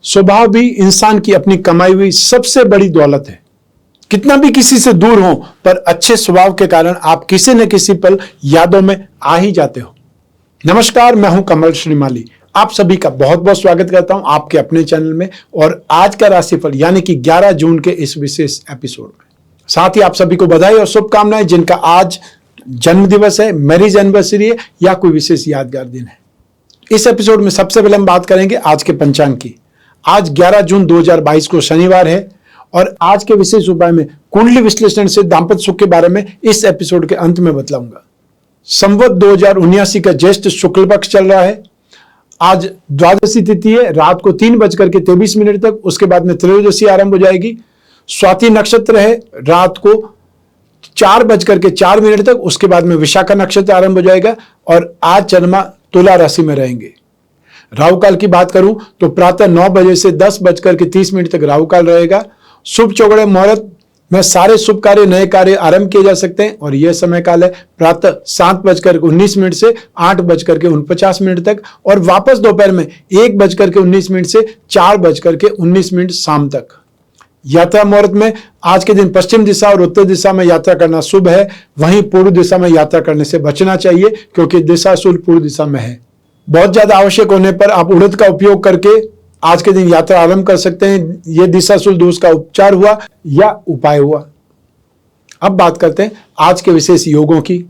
स्वभाव भी इंसान की अपनी कमाई हुई सबसे बड़ी दौलत है। कितना भी किसी से दूर हो, पर अच्छे स्वभाव के कारण आप किसी न किसी पल यादों में आ ही जाते हो। नमस्कार, मैं हूं कमल श्रीमाली। आप सभी का बहुत बहुत स्वागत करता हूं आपके अपने चैनल में और आज का राशिफल यानी कि 11 जून के इस विशेष एपिसोड में। साथ ही आप सभी को बधाई और शुभकामनाएं जिनका आज जन्म दिवस है, मैरिज एनिवर्सरी है या कोई विशेष यादगार दिन है। इस एपिसोड में सबसे पहले हम बात करेंगे आज के पंचांग की। आज 11 जून 2022 को शनिवार है और आज के विशेष उपाय में कुंडली विश्लेषण से दाम्पत्य सुख के बारे में इस एपिसोड के अंत में बतलाऊंगा। संवत 2079 का ज्येष्ठ शुक्ल पक्ष चल रहा है। आज द्वादशी तिथि है, रात को 3:23 तक। उसके बाद में त्रयोदशी आरंभ हो जाएगी। स्वाति नक्षत्र है, रात को 4:04 तक। उसके बाद में विशाखा नक्षत्र आरंभ हो जाएगा और आज चंद्रमा तुला राशि में रहेंगे। राहु काल की बात करूं तो प्रातः 9 बजे से 10:30 तक राहु काल रहेगा। शुभ चौगड़े मुहूर्त में सारे शुभ कार्य, नए कार्य आरंभ किए जा सकते हैं और यह समय काल है प्रातः 7:19 से 8:49 तक और वापस दोपहर में 1:19 से 4:19 शाम तक। यात्रा मुहूर्त में आज के दिन पश्चिम दिशा और उत्तर दिशा में यात्रा करना शुभ है। वहीं पूर्व दिशा में यात्रा करने से बचना चाहिए क्योंकि दिशाशूल पूर्व दिशा में है। बहुत ज्यादा आवश्यक होने पर आप उड़द का उपयोग करके आज के दिन यात्रा आरंभ कर सकते हैं। यह दिशाशूल दोष का उपचार हुआ या उपाय हुआ। अब बात करते हैं आज के विशेष योगों की।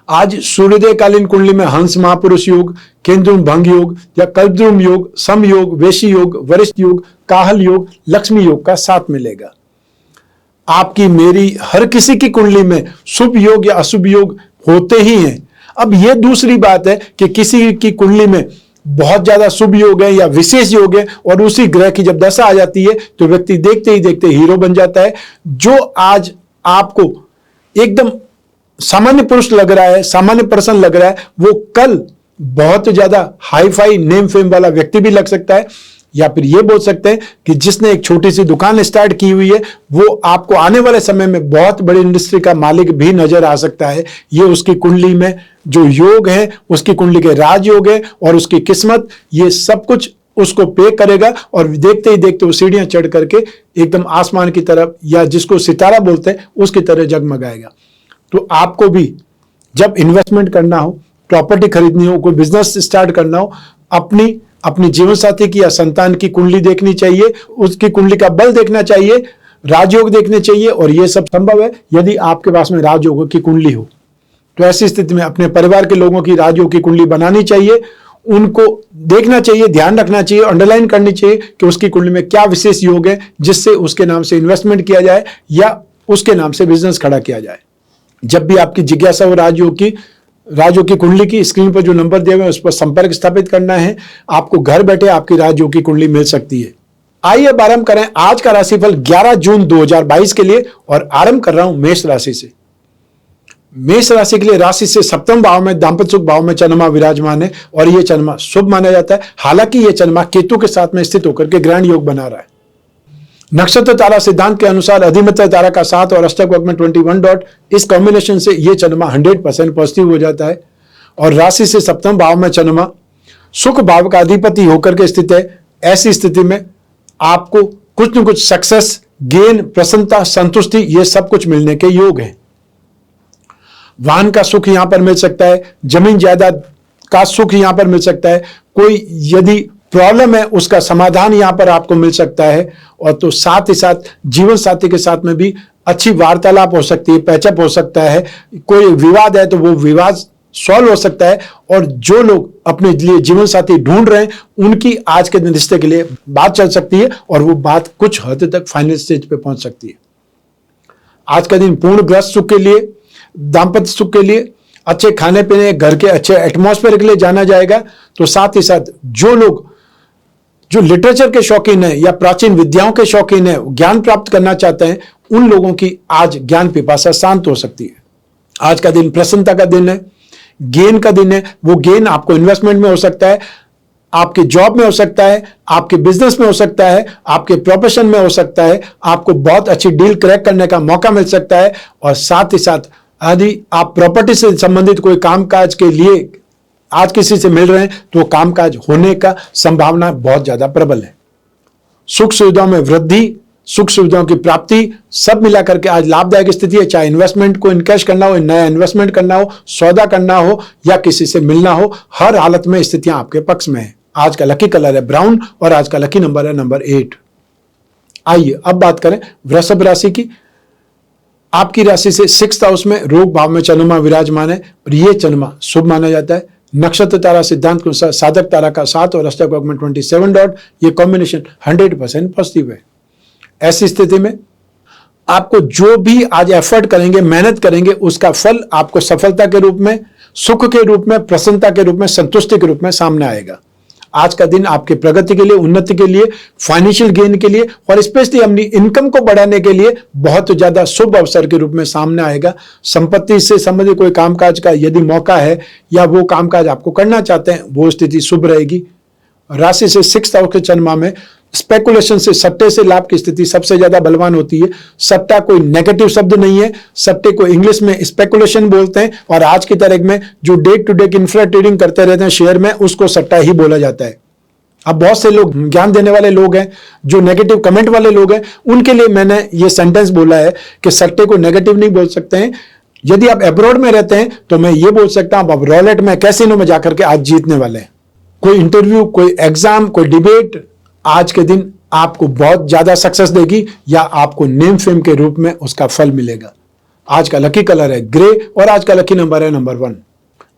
आज सूर्योदय कालीन कुंडली में हंस महापुरुष योग, केंद्रुम भंग योग या कल्पद्रुम योग, सम योग, वेशी योग, वरिष्ठ योग, काहल योग, लक्ष्मी योग का साथ मिलेगा। आपकी, मेरी, हर किसी की कुंडली में शुभ योग या अशुभ योग होते ही हैं। अब यह दूसरी बात है कि किसी की कुंडली में बहुत ज्यादा शुभ योग है या विशेष योग है और उसी ग्रह की जब दशा आ जाती है तो व्यक्ति देखते ही देखते हीरो बन जाता है। जो आज आपको एकदम सामान्य पुरुष लग रहा है, सामान्य पर्सन लग रहा है, वो कल बहुत ज्यादा हाई फाई नेम फेम वाला व्यक्ति भी लग सकता है। या फिर ये बोल सकते हैं कि जिसने एक छोटी सी दुकान स्टार्ट की हुई है वो आपको आने वाले समय में बहुत बड़ी इंडस्ट्री का मालिक भी नजर आ सकता है। ये उसकी कुंडली में जो योग है, उसकी कुंडली के राजयोग है और उसकी किस्मत, ये सब कुछ उसको पे करेगा और देखते ही देखते वो सीढ़ियां चढ़ करके एकदम आसमान की तरफ या जिसको सितारा बोलते हैं उसकी तरह जगमगाएगा। तो आपको भी जब इन्वेस्टमेंट करना हो, प्रॉपर्टी खरीदनी हो, कोई बिजनेस स्टार्ट करना हो, अपनी जीवन साथी की या संतान की कुंडली देखनी चाहिए, उसकी कुंडली का बल देखना चाहिए, राजयोग देखने चाहिए और यह सब संभव है यदि आपके पास में राजयोगों की कुंडली हो। तो ऐसी स्थिति में अपने परिवार के लोगों की राजयोग की कुंडली बनानी चाहिए, उनको देखना चाहिए, ध्यान रखना चाहिए, अंडरलाइन करनी चाहिए कि उसकी कुंडली में क्या विशेष योग है जिससे उसके नाम से इन्वेस्टमेंट किया जाए या उसके नाम से बिजनेस खड़ा किया जाए। जब भी आपकी जिज्ञासा हो राजयोग की कुंडली की, स्क्रीन पर जो नंबर दिए हुए हैं उस पर संपर्क स्थापित करना है। आपको घर बैठे आपकी राजयोग की कुंडली मिल सकती है। आइए अब आरंभ करें आज का राशिफल 11 जून 2022 के लिए और आरंभ कर रहा हूं मेष राशि से। मेष राशि के लिए राशि से सप्तम भाव में दाम्पत्य सुख भाव में चंद्रमा विराजमान है और यह चंद्रमा शुभ माना जाता है। हालांकि यह चंद्रमा केतु के साथ में स्थित होकर के ग्रहण योग बना रहा है। नक्षत्र तारा सिद्धांत के अनुसार अधिमित्र तारा का 7 और अष्टक वक्र में 21 डॉट, इस कॉम्बिनेशन से यह चंद्रमा 100% पॉजिटिव हो जाता है और राशि से सप्तम भाव में चंद्रमा सुख भाव का अधिपति होकर के स्थित है। ऐसी स्थिति में आपको कुछ न कुछ सक्सेस, गेन, प्रसन्नता, संतुष्टि, ये सब कुछ मिलने के योग हैं। वाहन का सुख यहां पर मिल सकता है, जमीन जायदाद का सुख यहां पर मिल सकता है, कोई यदि प्रॉब्लम है उसका समाधान यहां पर आपको मिल सकता है और तो साथ ही साथ जीवन साथी के साथ में भी अच्छी वार्तालाप हो सकती है, पैचअप हो सकता है। कोई विवाद है तो वो विवाद सॉल्व हो सकता है और जो लोग अपने लिए जीवन साथी ढूंढ रहे हैं उनकी आज के दिन रिश्ते के लिए बात चल सकती है और वो बात कुछ हद तक फाइनल स्टेज पे पहुंच सकती है। आज का दिन पूर्ण ग्रस्त सुख के लिए, दाम्पत्य सुख के लिए, अच्छे खाने पीने, घर के अच्छे एटमॉस्फेयर के लिए जाना जाएगा। तो साथ ही साथ जो लिटरेचर के शौकीन है या प्राचीन विद्याओं के शौकीन है, ज्ञान प्राप्त करना चाहते हैं, उन लोगों की आज ज्ञान पिपासा शांत हो सकती है। आज का दिन प्रसन्नता का दिन है, गेन का दिन है। वो गेन आपको इन्वेस्टमेंट में हो सकता है, आपके जॉब में हो सकता है, आपके बिजनेस में हो सकता है, आपके प्रोफेशन में हो सकता है। आपको बहुत अच्छी डील क्रैक करने का मौका मिल सकता है और साथ ही साथ यदि आप प्रॉपर्टी से संबंधित कोई कामकाज के लिए आज किसी से मिल रहे हैं तो कामकाज होने का संभावना बहुत ज्यादा प्रबल है। सुख सुविधाओं में वृद्धि, सुख सुविधाओं की प्राप्ति, सब मिला करके आज लाभदायक स्थिति है। चाहे इन्वेस्टमेंट को इनकैश करना हो, नया इन्वेस्टमेंट करना हो, सौदा करना हो या किसी से मिलना हो, हर हालत में स्थितियां आपके पक्ष में है। आज का लकी कलर है ब्राउन और आज का लकी नंबर है नंबर 8। आइए अब बात करें वृषभ राशि की। आपकी राशि से 6th हाउस में रोग भाव में चंद्रमा विराजमान है और यह चंद्रमा शुभ माना जाता है। नक्षत्र तारा सिद्धांत के अनुसार साधक तारा का 7 और अष्टक वर्ग में 27 डॉट, ये कॉम्बिनेशन 100% पॉजिटिव है। ऐसी स्थिति में आपको जो भी आज एफर्ट करेंगे, मेहनत करेंगे, उसका फल आपको सफलता के रूप में, सुख के रूप में, प्रसन्नता के रूप में, संतुष्टि के रूप में सामने आएगा। आज का दिन आपके प्रगति के लिए, उन्नति के लिए, फाइनेंशियल गेन के लिए और स्पेशली अपनी इनकम को बढ़ाने के लिए बहुत ज्यादा शुभ अवसर के रूप में सामने आएगा। संपत्ति से संबंधित कोई कामकाज का यदि मौका है या वो कामकाज आपको करना चाहते हैं, वो स्थिति शुभ रहेगी। राशि से 6th हाउस के चंद्रमा में स्पेकुलेशन से, सट्टे से लाभ की स्थिति सबसे ज्यादा बलवान होती है। सट्टा कोई नेगेटिव शब्द नहीं है, सट्टे को इंग्लिश में स्पेकुलेशन बोलते हैं और आज की तारीख में जो day to day infra trading करते रहते हैं शेयर में, उसको सट्टा ही बोला जाता है। अब बहुत से लोग ज्ञान देने वाले लोग हैं, जो नेगेटिव कमेंट वाले लोग हैं, उनके लिए मैंने ये सेंटेंस बोला है कि सट्टे को नेगेटिव नहीं बोल सकते हैं। यदि आप अब्रॉड में रहते हैं तो मैं ये बोल सकता हूं, आप रॉलेट में, कैसीनो में जाकर के आज जीतने वाले हैं। कोई इंटरव्यू, कोई एग्जाम, कोई डिबेट आज के दिन आपको बहुत ज्यादा सक्सेस देगी या आपको नेम फेम के रूप में उसका फल मिलेगा। आज का लकी कलर है ग्रे और आज का लकी नंबर है नंबर 1।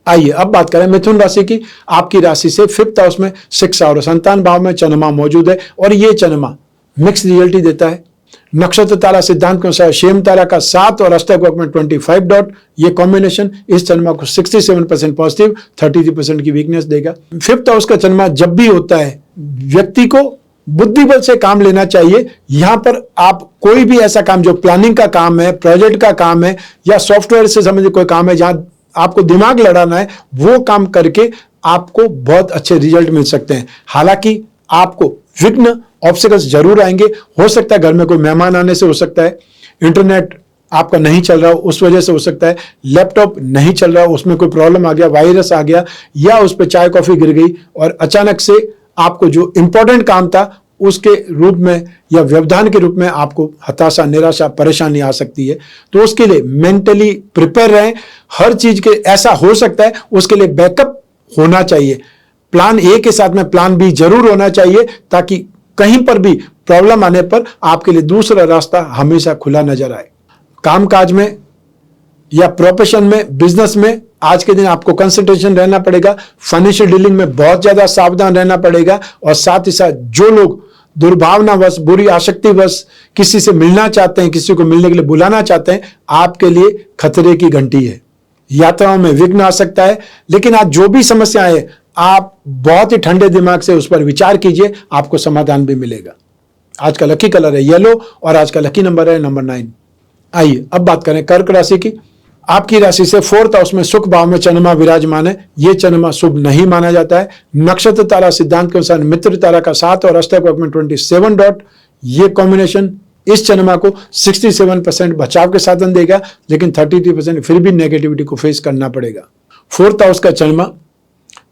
आइए अब बात करें मिथुन राशि की। आपकी राशि से 5th हाउस में 6 और संतान भाव में चंद्रमा मौजूद है और यह चंद्रमा मिक्स रिजल्ट देता है। नक्षत्र तारा सिद्धांत के अनुसार शेम तारा का 7 और अष्टक वर्ग में 25 डॉट, ये कॉम्बिनेशन इस चंद्रमा को 67% पॉजिटिव, 33% की वीकनेस देगा। 5th हाउस का चंद्रमा जब भी होता है, व्यक्ति को बुद्धि बल से काम लेना चाहिए। यहां पर आप कोई भी ऐसा काम जो प्लानिंग का काम है, प्रोजेक्ट का काम है या सॉफ्टवेयर से संबंधित कोई काम है जहां आपको दिमाग लड़ाना है, वो काम करके आपको बहुत अच्छे रिजल्ट मिल सकते हैं। हालांकि आपको विघ्न, ऑब्स्टिकल्स जरूर आएंगे। हो सकता है घर में कोई मेहमान आने से हो सकता है, इंटरनेट आपका नहीं चल रहा हो उस वजह से हो सकता है, लैपटॉप नहीं चल रहा हो उसमें कोई प्रॉब्लम आ गया, वायरस आ गया या उस पर चाय कॉफी गिर गई और अचानक से आपको जो इंपॉर्टेंट काम था उसके रूप में या व्यवधान के रूप में आपको हताशा, निराशा, परेशानी आ सकती है। तो उसके लिए मेंटली प्रिपेयर रहें। हर चीज के ऐसा हो सकता है, उसके लिए बैकअप होना चाहिए। प्लान ए के साथ में प्लान बी जरूर होना चाहिए ताकि कहीं पर भी प्रॉब्लम आने पर आपके लिए दूसरा रास्ता हमेशा खुला नजर आए। कामकाज में या प्रोफेशन में, बिजनेस में आज के दिन आपको कंसंट्रेशन रहना पड़ेगा। फाइनेंशियल डीलिंग में बहुत ज्यादा सावधान रहना पड़ेगा और साथ ही साथ जो लोग दुर्भावनावश, बुरी आसक्तिवश किसी से मिलना चाहते हैं, किसी को मिलने के लिए बुलाना चाहते हैं, आपके लिए खतरे की घंटी है। यात्राओं में विघ्न आ सकता है, लेकिन आज जो भी समस्या है आप बहुत ही ठंडे दिमाग से उस पर विचार कीजिए, आपको समाधान भी मिलेगा। आज का लकी कलर है येलो और आज का लकी नंबर है नंबर 9। आइए अब बात करें कर्क राशि की। आपकी राशि से 4th हाउस में सुख भाव में चंद्रमा विराजमान है। यह चंद्रमा शुभ नहीं माना जाता है। नक्षत्र तारा सिद्धांत के अनुसार मित्र तारा का 7 और अष्टक वर्ग में 27 डॉट, ये कॉम्बिनेशन इस चंद्रमा को 67% बचाव के साधन देगा, लेकिन 33% फिर भी नेगेटिविटी को फेस करना पड़ेगा। 4th हाउस का चंद्रमा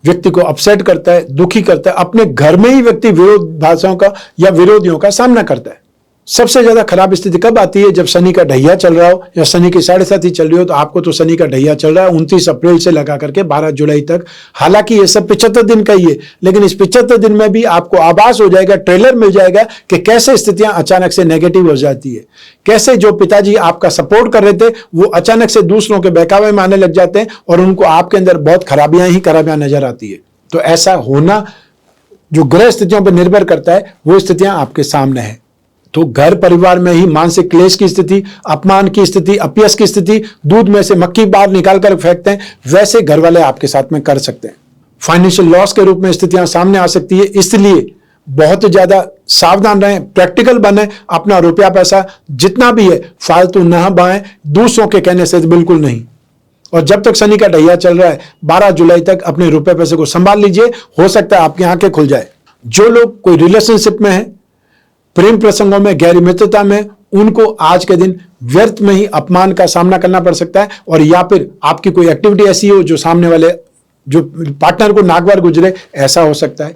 व्यक्ति को अपसेट करता है, दुखी करता है। अपने घर में ही व्यक्ति विरोधाभासों का या विरोधियों का सामना करता है। सबसे ज्यादा खराब स्थिति कब आती है? जब शनि का ढैया चल रहा हो या शनि की 7.5 चल रही हो। तो आपको तो शनि का ढैया चल रहा है 29 अप्रैल से लगा करके 12 जुलाई तक। हालांकि ये सब 75 दिन का ही है, लेकिन इस 75 दिन में भी आपको आभास हो जाएगा, ट्रेलर मिल जाएगा कि कैसे स्थितियां अचानक से नेगेटिव हो जाती है। कैसे जो पिताजी आपका सपोर्ट कर रहे थे वो अचानक से दूसरों के बहकावे में आने लग जाते हैं और उनको आपके अंदर बहुत खराबियां ही खराबियां नजर आती है। तो ऐसा होना जो ग्रह स्थितियों पर निर्भर करता है, वो स्थितियां आपके सामने है। तो घर परिवार में ही मानसिक क्लेश की स्थिति, अपमान की स्थिति, अपयश की स्थिति, दूध में से मक्खी बाहर निकाल कर फेंकते हैं, वैसे घर वाले आपके साथ में कर सकते हैं। फाइनेंशियल लॉस के रूप में स्थितियां सामने आ सकती है, इसलिए बहुत ज्यादा सावधान रहें, प्रैक्टिकल बने। अपना रुपया पैसा जितना भी है फालतू न बहाएं, दूसरों के कहने से बिल्कुल नहीं। और जब तक शनि का ढैया चल रहा है 12 जुलाई तक अपने रुपए पैसे को संभाल लीजिए, हो सकता है आपकी आंखें खुल जाए। जो लोग कोई रिलेशनशिप में है, प्रेम प्रसंगों में, गहरी मित्रता में, उनको आज के दिन व्यर्थ में ही अपमान का सामना करना पड़ सकता है। और या फिर आपकी कोई एक्टिविटी ऐसी हो जो सामने वाले जो पार्टनर को नागवार गुजरे, ऐसा हो सकता है।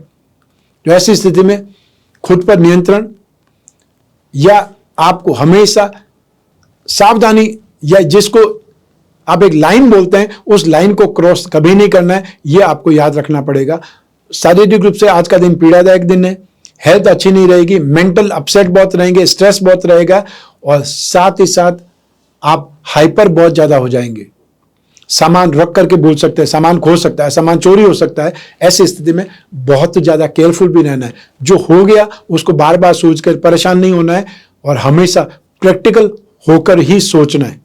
तो ऐसी स्थिति में खुद पर नियंत्रण, या आपको हमेशा सावधानी, या जिसको आप एक लाइन बोलते हैं, उस लाइन को क्रॉस कभी नहीं करना है, यह आपको याद रखना पड़ेगा। शारीरिक रूप से आज का दिन पीड़ादायक दिन है, हेल्थ अच्छी नहीं रहेगी, मेंटल अपसेट बहुत रहेंगे, स्ट्रेस बहुत रहेगा, और साथ ही साथ आप हाइपर बहुत ज्यादा हो जाएंगे। सामान रख करके भूल सकते हैं, सामान खो सकता है, सामान चोरी हो सकता है। ऐसी स्थिति में बहुत ज्यादा केयरफुल भी रहना है। जो हो गया उसको बार बार सोचकर परेशान नहीं होना है, और हमेशा प्रैक्टिकल होकर ही सोचना है,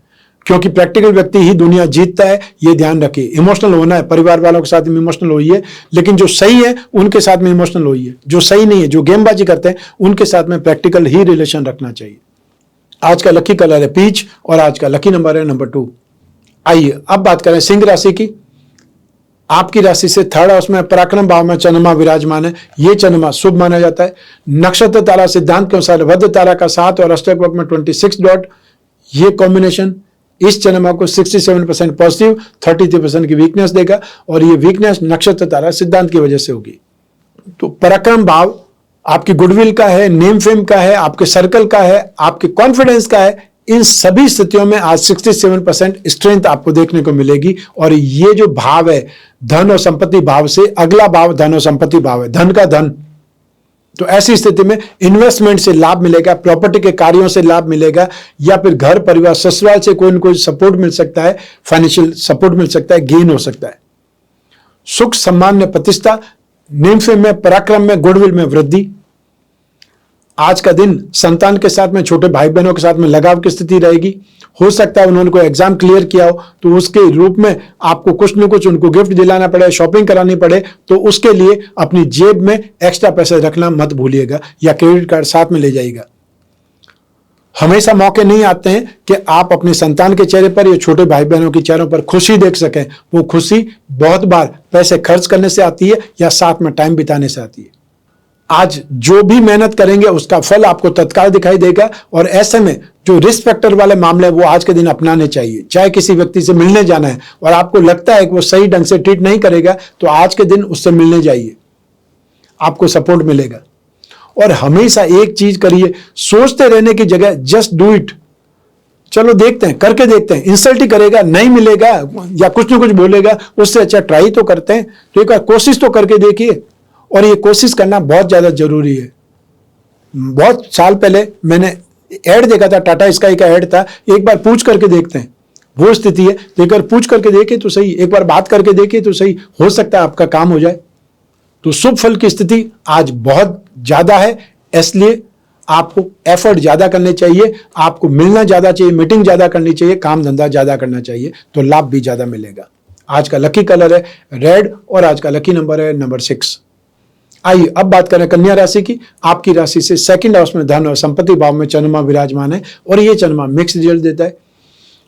क्योंकि प्रैक्टिकल व्यक्ति ही दुनिया जीतता है, ये ध्यान रखिए। इमोशनल होना है, परिवार वालों के साथ में इमोशनल होइए, लेकिन जो सही है उनके साथ में इमोशनल होइए। जो सही नहीं है, जो गेमबाजी करते हैं, उनके साथ में प्रैक्टिकल ही रिलेशन रखना चाहिए। आज का लकी कलर है पीच, और आज का लकी नंबर है नंबर 2। आइए अब बात करें सिंह राशि की। आपकी राशि से थर्ड हाउस में पराक्रम भाव में चंद्रमा विराजमान है। यह चंद्रमा शुभ माना जाता है। नक्षत्र तारा सिद्धांत के अनुसार वध तारा का 7 और अष्टक वक्र में 26 डॉट, ये कॉम्बिनेशन इस चंद्रमा को 67% पॉजिटिव, 33% की वीकनेस देगा, और ये वीकनेस नक्षत्र तारा सिद्धांत की वजह से होगी। तो पराक्रम भाव आपकी गुडविल का है, नेम फेम का है, आपके सर्कल का है, आपके कॉन्फिडेंस का है। इन सभी स्थितियों में आज 67% स्ट्रेंथ आपको देखने को मिलेगी। और ये जो भाव है धन और संपत्ति भाव से अगला भाव धन और संपत्ति भाव है, धन का धन। तो ऐसी स्थिति में इन्वेस्टमेंट से लाभ मिलेगा, प्रॉपर्टी के कार्यों से लाभ मिलेगा, या फिर घर परिवार ससुराल से कोई न कोई सपोर्ट मिल सकता है, फाइनेंशियल सपोर्ट मिल सकता है, गेन हो सकता है। सुख सम्मान में प्रतिष्ठा, नेम फेम में, पराक्रम में, गुडविल में वृद्धि। आज का दिन संतान के साथ में, छोटे भाई बहनों के साथ में लगाव की स्थिति रहेगी। हो सकता है उन्होंने कोई एग्जाम क्लियर किया हो, तो उसके रूप में आपको कुछ न कुछ उनको गिफ्ट दिलाना पड़े, शॉपिंग करानी पड़े, तो उसके लिए अपनी जेब में एक्स्ट्रा पैसे रखना मत भूलिएगा, या क्रेडिट कार्ड साथ में ले जाइएगा। हमेशा मौके नहीं आते हैं कि आप अपने संतान के चेहरे पर या छोटे भाई बहनों के चेहरों पर खुशी देख सकें। वो खुशी बहुत बार पैसे खर्च करने से आती है, या साथ में टाइम बिताने से आती है। आज जो भी मेहनत करेंगे उसका फल आपको तत्काल दिखाई देगा, और ऐसे में जो रिस्क फैक्टर वाले मामले वो आज के दिन अपनाने चाहिए। चाहे किसी व्यक्ति से मिलने जाना है और आपको लगता है कि वो सही ढंग से ट्रीट नहीं करेगा, तो आज के दिन उससे मिलने जाइए, आपको सपोर्ट मिलेगा। और हमेशा एक चीज करिए, सोचते रहने की जगह जस्ट डू इट। चलो देखते हैं, करके देखते हैं, इंसल्ट ही करेगा, नहीं मिलेगा या कुछ ना कुछ बोलेगा, उससे अच्छा ट्राई तो करते हैं। तो एक बार कोशिश तो करके देखिए, और ये कोशिश करना बहुत ज्यादा जरूरी है। बहुत साल पहले मैंने ऐड देखा था, टाटा स्काई का ऐड था, एक बार पूछ करके देखते हैं, वो स्थिति है। तो एक बार पूछ करके देखिए तो सही, एक बार बात करके देखिए तो सही, हो सकता है आपका काम हो जाए। तो शुभ फल की स्थिति आज बहुत ज्यादा है, इसलिए आपको एफर्ट ज्यादा करने चाहिए, आपको मिलना ज्यादा चाहिए, मीटिंग ज्यादा करनी चाहिए, काम धंधा ज्यादा करना चाहिए, तो लाभ भी ज्यादा मिलेगा। आज का लकी कलर है रेड, और आज का लकी नंबर है नंबर 6। आइए अब बात करें कन्या राशि की। आपकी राशि से सेकंड हाउस में धन और संपत्ति भाव में चंद्रमा विराजमान है, और यह चंद्रमा मिक्स रिजल्ट देता है।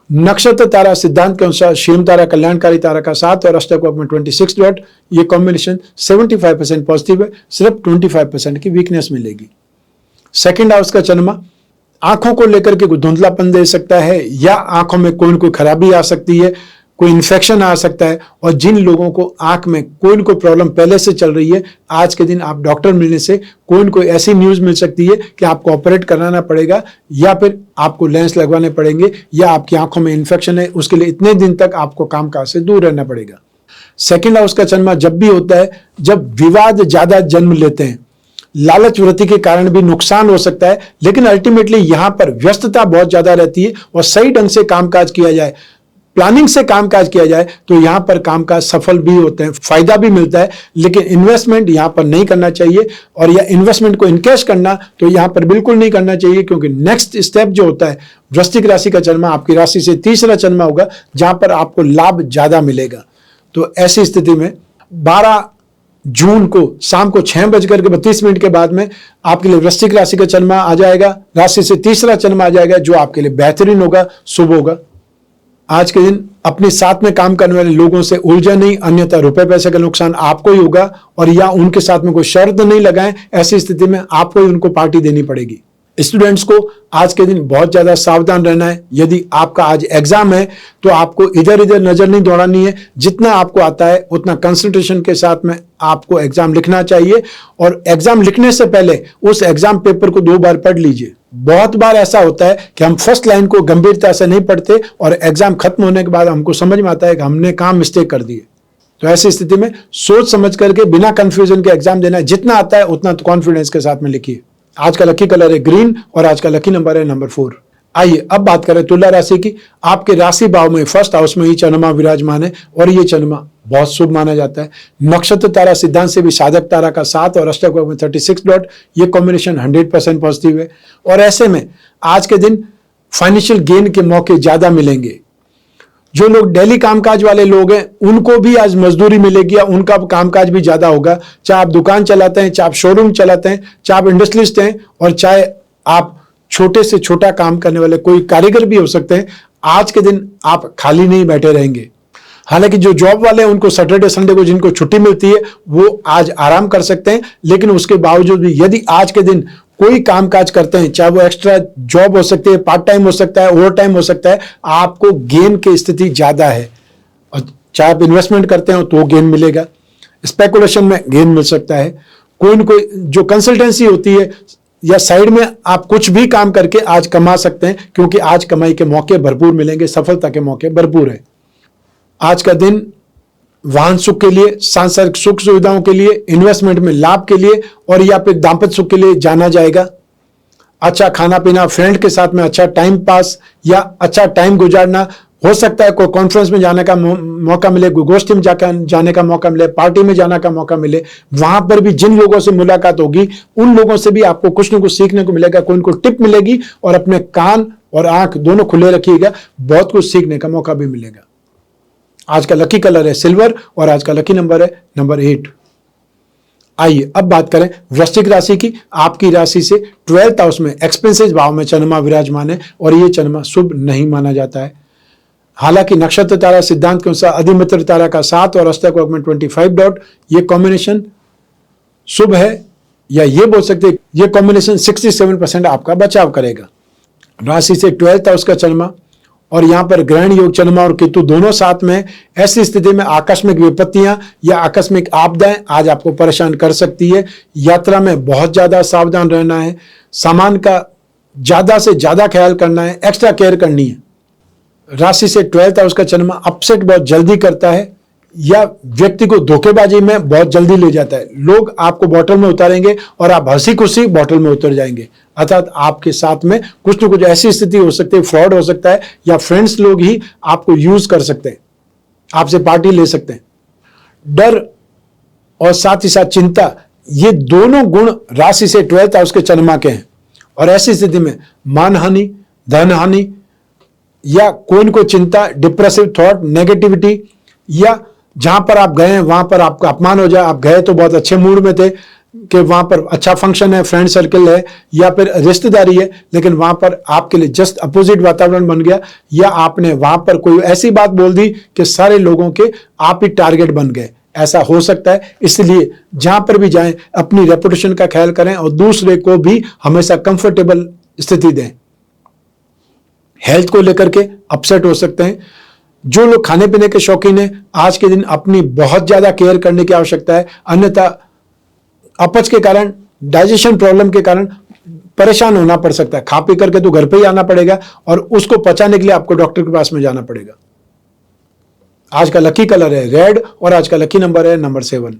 नक्षत्र तारा सिद्धांत के अनुसार शेम तारा कल्याणकारी तारा का 7 और अष्टक वक्र में 26 डॉट, ये कॉम्बिनेशन 75% पॉजिटिव है, सिर्फ 25% की वीकनेस मिलेगी। सेकंड हाउस का चंद्रमा आंखों को लेकर के धुंधलापन दे सकता है, या आंखों में कोई न कोई खराबी आ सकती है, कोई इन्फेक्शन आ सकता है। और जिन लोगों को आंख में कोई न कोई प्रॉब्लम पहले से चल रही है, आज के दिन आप डॉक्टर मिलने से कोई न कोई ऐसी न्यूज मिल सकती है कि आपको ऑपरेट कराना पड़ेगा, या फिर आपको लेंस लगवाने पड़ेंगे, या आपकी आंखों में इन्फेक्शन है, उसके लिए इतने दिन तक आपको कामकाज से दूर रहना पड़ेगा। सेकेंड हाउस का चंद्रमा जब भी होता है जब विवाद ज्यादा जन्म लेते हैं, लालच वृत्ति के कारण भी नुकसान हो सकता है, लेकिन अल्टीमेटली यहां पर व्यस्तता बहुत ज्यादा रहती है, और सही ढंग से कामकाज किया जाए, प्लानिंग से कामकाज किया जाए, तो यहां पर कामकाज सफल भी होते हैं, फायदा भी मिलता है। लेकिन इन्वेस्टमेंट यहां पर नहीं करना चाहिए, और या इन्वेस्टमेंट को इनकैश करना तो यहां पर बिल्कुल नहीं करना चाहिए, क्योंकि नेक्स्ट स्टेप जो होता है वृश्चिक राशि का चंद्रमा आपकी राशि से तीसरा चंद्रमा होगा, जहां पर आपको लाभ ज्यादा मिलेगा। तो ऐसी स्थिति में 12 जून को शाम को 6:32 के बाद में आपके लिए वृश्चिक राशि का चंद्रमा आ जाएगा, राशि से तीसरा चंद्रमा आ जाएगा, जो आपके लिए बेहतरीन होगा, शुभ होगा। आज के दिन अपने साथ में काम करने वाले लोगों से उलझे नहीं, अन्यथा रुपए पैसे का नुकसान आपको ही होगा, और या उनके साथ में कोई शर्त नहीं लगाएं, ऐसी स्थिति में आपको ही उनको पार्टी देनी पड़ेगी। स्टूडेंट्स को आज के दिन बहुत ज्यादा सावधान रहना है। यदि आपका आज एग्जाम है तो आपको इधर इधर नजर नहीं दौड़ानी है, जितना आपको आता है उतना कंसंट्रेशन के साथ में आपको एग्जाम लिखना चाहिए। और एग्जाम लिखने से पहले उस एग्जाम पेपर को 2 बार पढ़ लीजिए। बहुत बार ऐसा होता है कि हम फर्स्ट लाइन को गंभीरता से नहीं पढ़ते और एग्जाम खत्म होने के बाद हमको समझ में आता है कि हमने कहां मिस्टेक कर दी है। तो ऐसी स्थिति में सोच समझ करके बिना कंफ्यूजन के एग्जाम देना है। जितना आता है उतना कॉन्फिडेंस के साथ में लिखिए। आज का लकी कलर है ग्रीन और आज का लकी नंबर है नंबर 4। आइए अब बात करें तुला राशि की। आपके राशि भाव में फर्स्ट हाउस में ही चंद्रमा विराजमान है और ये चंद्रमा बहुत शुभ माना जाता है। नक्षत्र तारा सिद्धांत से भी साधक तारा का 7 और अष्टक में 36 डॉट, ये कॉम्बिनेशन 100% पॉजिटिव है। और ऐसे में आज के दिन फाइनेंशियल गेन के मौके ज्यादा मिलेंगे। जो लोग डेली कामकाज वाले लोग हैं उनको भी आज मजदूरी मिलेगी या उनका कामकाज भी ज्यादा होगा। चाहे आप दुकान चलाते हैं, चाहे आप शोरूम चलाते हैं, चाहे आप इंडस्ट्रियलिस्ट हैं और चाहे आप छोटे से छोटा काम करने वाले कोई कारीगर भी हो सकते हैं, आज के दिन आप खाली नहीं बैठे रहेंगे। हालांकि जो जॉब वाले हैं उनको सैटरडे संडे को जिनको छुट्टी मिलती है वो आज आराम कर सकते हैं, लेकिन उसके बावजूद भी यदि आज के दिन कोई कामकाज करते हैं, चाहे वो एक्स्ट्रा जॉब हो सकती है, पार्ट टाइम हो सकता है, ओवर टाइम हो सकता है, आपको गेन की स्थिति ज्यादा है। और चाहे आप इन्वेस्टमेंट करते हो तो गेन मिलेगा, स्पेकुलेशन में गेन मिल सकता है। कोई न कोई जो कंसल्टेंसी होती है या साइड में आप कुछ भी काम करके आज कमा सकते हैं, क्योंकि आज कमाई के मौके भरपूर मिलेंगे, सफलता के मौके भरपूर है। आज का दिन वाहन सुख के लिए, सांसारिक सुख सुविधाओं के लिए, इन्वेस्टमेंट में लाभ के लिए और या फिर दाम्पत्य सुख के लिए जाना जाएगा। अच्छा खाना पीना, फ्रेंड के साथ में अच्छा टाइम पास या अच्छा टाइम गुजारना हो सकता है। कोई कॉन्फ्रेंस में जाने का मौका मिले, गोष्ठी में जाने का मौका मिले, पार्टी में जाने का मौका मिले, वहां पर भी जिन लोगों से मुलाकात होगी उन लोगों से भी आपको कुछ न कुछ सीखने को मिलेगा, कोई को टिप मिलेगी। और अपने कान और आंख दोनों खुले रखिएगा, बहुत कुछ सीखने का मौका भी मिलेगा। आज का लकी कलर है सिल्वर और आज का लकी नंबर है नंबर 8। आइए अब बात करें वृश्चिक राशि की। आपकी राशि से 12th हाउस में एक्सपेंसेस भाव में चंद्रमा विराजमान है और यह चंद्रमा शुभ नहीं माना जाता है। हालांकि नक्षत्र तारा सिद्धांत के अनुसार अधिमित्र तारा का 7 और अष्टक में 25 डॉट, ये कॉम्बिनेशन शुभ है, या ये बोल सकते हैं ये कॉम्बिनेशन 67% आपका बचाव करेगा। राशि से 12th हाउस का चंद्रमा और यहां पर ग्रहण योग चंद्रमा और केतु दोनों साथ में, ऐसी स्थिति में आकस्मिक विपत्तियां या आकस्मिक आपदाएं आज आपको परेशान कर सकती है। यात्रा में बहुत ज्यादा सावधान रहना है, सामान का ज्यादा से ज्यादा ख्याल करना है, एक्स्ट्रा केयर करनी है। राशि से 12th हाउस का चंद्रमा अपसेट बहुत जल्दी करता है या व्यक्ति को धोखेबाजी में बहुत जल्दी ले जाता है। लोग आपको बॉटल में उतारेंगे और आप हंसी खुशी बॉटल में उतर जाएंगे, अर्थात आपके साथ में कुछ न कुछ ऐसी स्थिति हो सकती है, फ्रॉड हो सकता है या फ्रेंड्स लोग ही आपको यूज कर सकते हैं, आपसे पार्टी ले सकते हैं। डर और साथ ही साथ चिंता, ये दोनों गुण राशि से 12th हाउस के चंद्रमा के हैं और ऐसी स्थिति में मानहानि, धन हानि या कोई न कोई चिंता, डिप्रेसिव थॉट, नेगेटिविटी या जहां पर आप गए हैं वहां पर आपका अपमान हो जाए। आप गए तो बहुत अच्छे मूड में थे कि वहां पर अच्छा फंक्शन है, फ्रेंड सर्कल है या फिर रिश्तेदारी है, लेकिन वहां पर आपके लिए जस्ट अपोजिट वातावरण बन गया या आपने वहां पर कोई ऐसी बात बोल दी कि सारे लोगों के आप ही टारगेट बन गए। ऐसा हो सकता है, इसलिए जहां पर भी जाएं अपनी रेपुटेशन का ख्याल करें और दूसरे को भी हमेशा कंफर्टेबल स्थिति दें। हेल्थ को लेकर के अपसेट हो सकते हैं। जो लोग खाने पीने के शौकीन हैं, आज के दिन अपनी बहुत ज्यादा केयर करने की आवश्यकता है, अन्यथा अपच के कारण, डाइजेशन प्रॉब्लम के कारण परेशान होना पड़ सकता है। खा पी करके तो घर पे ही आना पड़ेगा और उसको पचाने के लिए आपको डॉक्टर के पास में जाना पड़ेगा। आज का लकी कलर है रेड और आज का लकी नंबर है नंबर 7।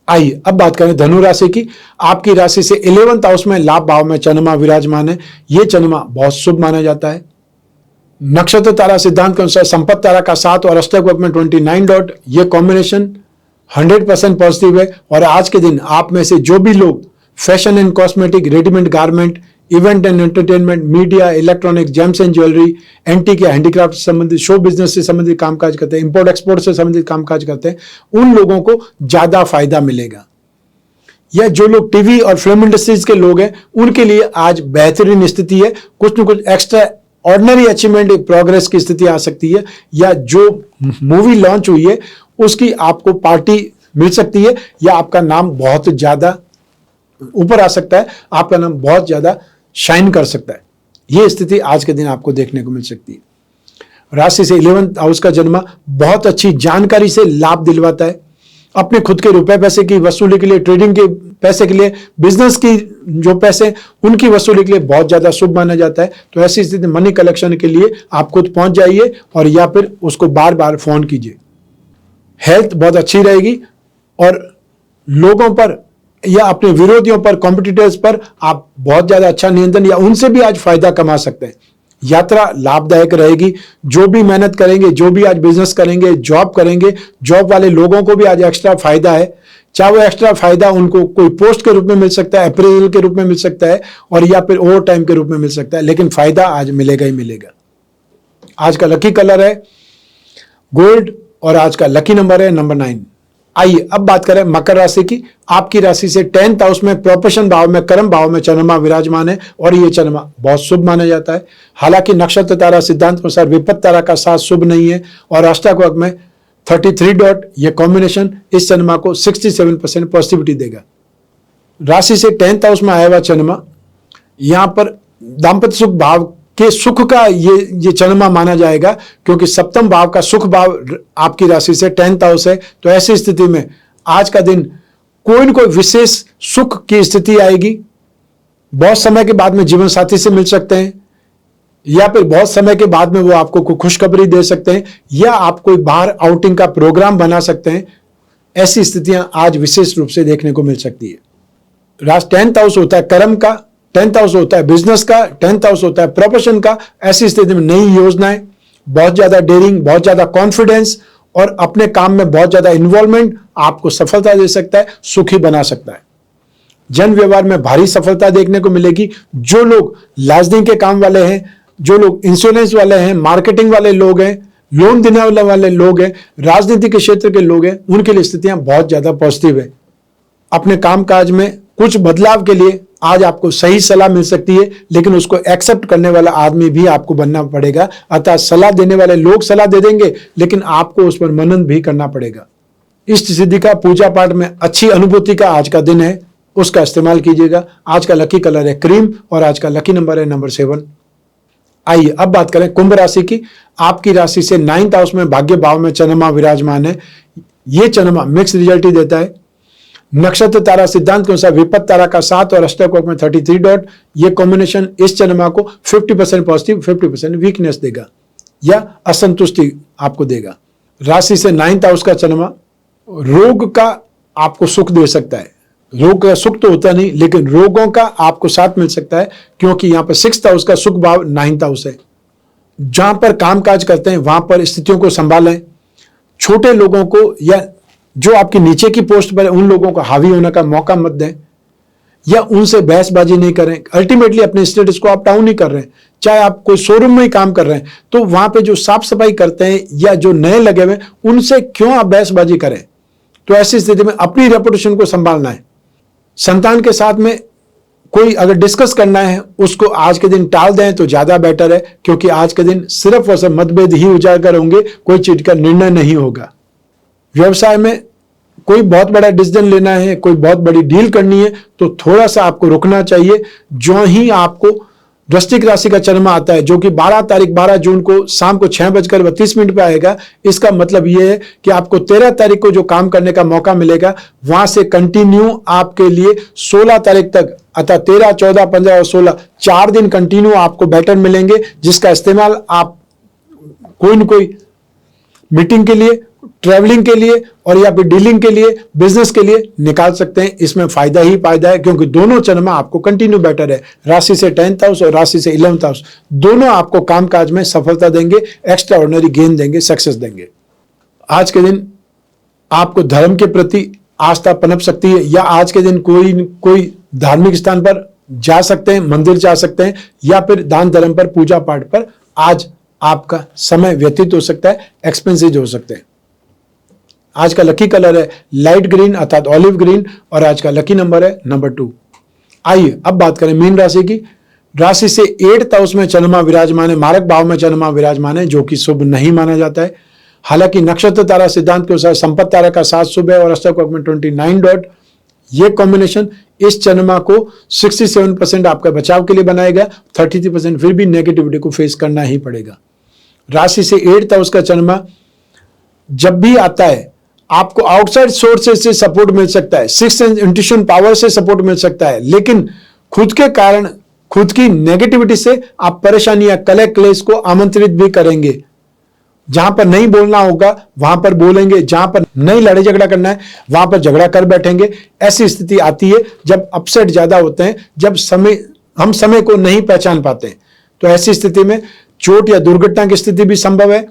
आइए अब बात करें धनु राशि की। आपकी राशि से 11th हाउस में लाभ भाव में चंद्रमा विराजमान है। यह चंद्रमा बहुत शुभ माना जाता है। नक्षत्र तारा सिद्धांत के अनुसार संपत्ति तारा का 7 और अष्टक में 29 डॉट, ये कॉम्बिनेशन 100% पॉजिटिव है। और आज के दिन आप में से जो भी लोग fashion and cosmetic, readymade garment, event and entertainment, media, electronics, James and jewellery, antique या हैंडीक्राफ्ट से संबंधित, शो बिजनेस से संबंधित कामकाज करते हैं, इंपोर्ट एक्सपोर्ट से संबंधित कामकाज करते हैं, उन लोगों को ज्यादा फायदा मिलेगा। या जो लोग टीवी और फिल्म इंडस्ट्रीज के लोग हैं उनके लिए आज बेहतरीन स्थिति है। कुछ न कुछ एक्स्ट्रा ऑर्डिनरी अचीवमेंट, प्रोग्रेस की स्थिति आ सकती है, या जो मूवी लॉन्च हुई है उसकी आपको पार्टी मिल सकती है, या आपका नाम बहुत ज्यादा ऊपर आ सकता है, आपका नाम बहुत ज्यादा शाइन कर सकता है। ये स्थिति आज के दिन आपको देखने को मिल सकती है। राशि से 11th हाउस का जन्मा बहुत अच्छी जानकारी से लाभ दिलवाता है। अपने खुद के रुपए पैसे की वसूली के लिए, ट्रेडिंग के पैसे के लिए, बिजनेस की जो पैसे उनकी वसूली के लिए बहुत ज्यादा शुभ माना जाता है। तो ऐसी स्थिति मनी कलेक्शन के लिए आप खुद पहुंच जाइए और या फिर उसको बार बार फोन कीजिए। हेल्थ बहुत अच्छी रहेगी और लोगों पर या अपने विरोधियों पर, कॉम्पिटिटर्स पर आप बहुत ज्यादा अच्छा नियंत्रण या उनसे भी आज फायदा कमा सकते हैं। यात्रा लाभदायक रहेगी। जो भी मेहनत करेंगे, जो भी आज बिजनेस करेंगे, जॉब करेंगे, जॉब वाले लोगों को भी आज एक्स्ट्रा फायदा है। चाहे वो एक्स्ट्रा फायदा उनको कोई पोस्ट के रूप में मिल सकता है, अप्रेजल के रूप में मिल सकता है और या फिर ओवर टाइम के रूप में मिल सकता है, लेकिन फायदा आज मिलेगा ही मिलेगा। आज का लकी कलर है गोल्ड और आज का लकी नंबर है नंबर 9। आइए अब बात करें मकर राशि की। आपकी राशि से 10th हाउस में, प्रोफेशन भाव में, कर्म भाव में चंद्रमा विराजमान है और ये चंद्रमा बहुत शुभ माना जाता है। हालांकि नक्षत्र तारा सिद्धांत अनुसार विपत्त तारा का साथ शुभ नहीं है और अष्टकोण में 33 डॉट ये कॉम्बिनेशन इस चंद्रमा को 67% पॉजिटिविटी देगा। राशि से 10th हाउस में आया हुआ चंद्रमा यहां पर दाम्पत्य सुख भाव के सुख का ये चंद्रमा माना जाएगा, क्योंकि सप्तम भाव का सुख भाव आपकी राशि से 10th हाउस है। तो ऐसी स्थिति में आज का दिन कोई न कोई विशेष सुख की स्थिति आएगी। बहुत समय के बाद में जीवन साथी से मिल सकते हैं या फिर बहुत समय के बाद में वो आपको कोई खुशखबरी दे सकते हैं या आप कोई बाहर आउटिंग का प्रोग्राम बना सकते हैं। ऐसी स्थितियां आज विशेष रूप से देखने को मिल सकती है। 10th हाउस होता है कर्म का, 10th हाउस होता है बिजनेस का, 10th हाउस होता है प्रोफेशन का। ऐसी स्थिति में नई योजनाएं, बहुत ज्यादा डेयरिंग, बहुत ज्यादा कॉन्फिडेंस और अपने काम में बहुत ज्यादा इन्वॉल्वमेंट आपको सफलता दे सकता है, सुखी बना सकता है। जन व्यवहार में भारी सफलता देखने को मिलेगी। जो लोग लाजनिंग के काम वाले हैं, जो लोग इंश्योरेंस वाले हैं, मार्केटिंग वाले लोग हैं, लोन देने वाले लोग हैं, राजनीति के क्षेत्र के लोग हैं, उनके लिए स्थितियां बहुत ज्यादा पॉजिटिव है। अपने कामकाज में कुछ बदलाव के लिए आज आपको सही सलाह मिल सकती है, लेकिन उसको एक्सेप्ट करने वाला आदमी भी आपको बनना पड़ेगा। अतः सलाह देने वाले लोग सलाह दे देंगे, लेकिन आपको उस पर मनन भी करना पड़ेगा। इष्ट सिद्धि का, पूजा पाठ में अच्छी अनुभूति का आज का दिन है, उसका इस्तेमाल कीजिएगा। आज का लकी कलर है क्रीम और आज का लकी नंबर है नंबर 7। आइए अब बात करें कुंभ राशि की। आपकी राशि से 9th हाउस में भाग्य भाव में चंद्रमा विराजमान है। यह चंद्रमा मिक्स रिजल्ट ही देता है। नक्षत्र तारा सिद्धांत के अनुसार विपत्त तारा का 7 और अष्टकोण में 33 डॉट ये कॉम्बिनेशन इस चंद्रमा को 50% पॉजिटिव, 50% वीकनेस देगा या असंतुष्टि आपको देगा। राशि से 9th हाउस का चंद्रमा रोग का आपको सुख दे सकता है। रोग का सुख तो होता नहीं, लेकिन रोगों का आपको साथ मिल सकता है, क्योंकि यहां पर 6th हाउस का सुख भाव 9th हाउस है। जहां पर कामकाज करते हैं वहां पर स्थितियों को संभालें। छोटे लोगों को या जो आपकी नीचे की पोस्ट पर है उन लोगों को हावी होने का मौका मत दें या उनसे बहसबाजी नहीं करें। अल्टीमेटली अपने स्टेटस को आप डाउन नहीं कर रहे हैं। चाहे आप कोई शोरूम में ही काम कर रहे हैं तो वहां पे जो साफ सफाई करते हैं या जो नए लगे हुए उनसे क्यों आप बहसबाजी करें। तो ऐसी स्थिति में अपनी रेपुटेशन को संभालना है। संतान के साथ में कोई अगर डिस्कस करना है उसको आज के दिन टाल दें तो ज्यादा बेटर है, क्योंकि आज के दिन सिर्फ और सिर्फ मतभेद ही उजागर होंगे, कोई चीज का निर्णय नहीं होगा। व्यवसाय में कोई बहुत बड़ा डिसीजन लेना है, कोई बहुत बड़ी डील करनी है तो थोड़ा सा आपको रुकना चाहिए। जो ही आपको वृश्चिक राशि का चंद्रमा आता है, जो कि 12 जून को शाम को 6:32 पे आएगा, इसका मतलब यह है कि आपको 13 तारीख को जो काम करने का मौका मिलेगा वहां से कंटिन्यू आपके लिए 16 तारीख तक, अतः 13, 14, 15 और 16 4 दिन कंटिन्यू आपको बेटर मिलेंगे, जिसका इस्तेमाल आप कोई न कोई मीटिंग के लिए, ट्रैवलिंग के लिए और या फिर डीलिंग के लिए, बिजनेस के लिए निकाल सकते हैं। इसमें फायदा ही फायदा है, क्योंकि दोनों चंद्रमा आपको कंटिन्यू बेटर है। राशि से 10th हाउस और राशि से 11th हाउस दोनों आपको कामकाज में सफलता देंगे, एक्स्ट्रा ऑर्डिनरी गेन देंगे, सक्सेस देंगे। आज के दिन आपको धर्म के प्रति आस्था पनप सकती है या आज के दिन कोई धार्मिक स्थान पर जा सकते हैं, मंदिर जा सकते हैं या फिर दान धर्म पर, पूजा पाठ पर आज आपका समय व्यतीत हो सकता है, एक्सपेंसेस हो सकते हैं। आज का लकी कलर है लाइट ग्रीन अर्थात ऑलिव ग्रीन और आज का लकी नंबर है नंबर 2। आइए अब बात करें मीन राशि की। राशि से 8th हाउस में चंद्रमा विराजमान है, मारक भाव में चंद्रमा विराजमान है, जो कि शुभ नहीं माना जाता है। हालांकि नक्षत्र तारा सिद्धांत के अनुसार संपत्ति तारा का 7 शुभ है और अष्टकोण में 29 डॉट ये कॉम्बिनेशन इस चंद्रमा को 67% आपका बचाव के लिए बनाएगा, 33% फिर भी नेगेटिविटी को फेस करना ही पड़ेगा। राशि से 8th हाउस का चंद्रमा जब भी आता है आपको आउटसाइड सोर्सेस से सपोर्ट मिल सकता है, सिक्स्थ सेंस इंट्यूशन पावर से सपोर्ट मिल सकता है, लेकिन खुद के कारण खुद की नेगेटिविटी से आप परेशानी या कलह क्लेश को आमंत्रित भी करेंगे। जहां पर नहीं बोलना होगा वहां पर बोलेंगे, जहां पर नहीं लड़ाई झगड़ा करना है वहां पर झगड़ा कर बैठेंगे। ऐसी स्थिति आती है जब अपसेट ज्यादा होते हैं, जब हम समय को नहीं पहचान पाते हैं। तो ऐसी स्थिति में चोट या दुर्घटना की स्थिति भी संभव है,